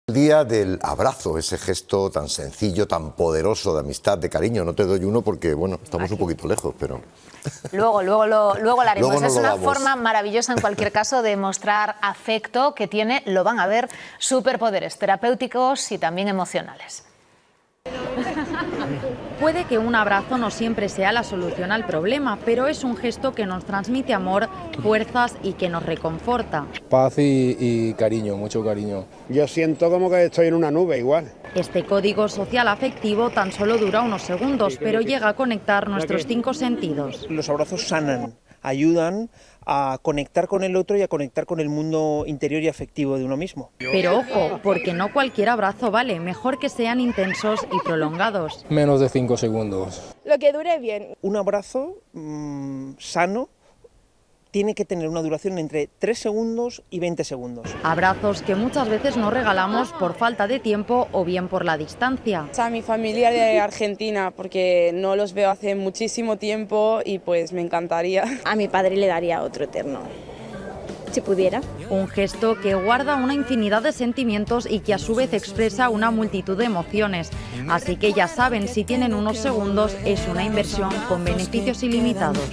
El día del abrazo, ese gesto tan sencillo, tan poderoso de amistad, de cariño. No te doy uno porque, bueno, estamos un poquito lejos, pero... Luego lo haremos. Luego nos Es lo una damos. forma maravillosa, en cualquier caso, de mostrar afecto que tiene, lo van a ver, superpoderes terapéuticos y también emocionales. Puede que un abrazo no siempre sea la solución al problema, pero es un gesto que nos transmite amor, fuerzas y que nos reconforta. Paz y cariño, mucho cariño. Yo siento como que estoy en una nube igual. Este código social afectivo tan solo dura unos segundos, pero llega a conectar nuestros 5 sentidos. Los abrazos sanan, ayudan a conectar con el otro y a conectar con el mundo interior y afectivo de uno mismo. Pero ojo, porque no cualquier abrazo vale, mejor que sean intensos y prolongados. Menos de 5 segundos. Lo que dure bien. Un abrazo sano tiene que tener una duración entre 3 segundos y 20 segundos. Abrazos que muchas veces no regalamos por falta de tiempo o bien por la distancia. A mi familia de Argentina, porque no los veo hace muchísimo tiempo y pues me encantaría. A mi padre le daría otro eterno, si pudiera. Un gesto que guarda una infinidad de sentimientos y que a su vez expresa una multitud de emociones. Así que ya saben, si tienen unos segundos, es una inversión con beneficios ilimitados.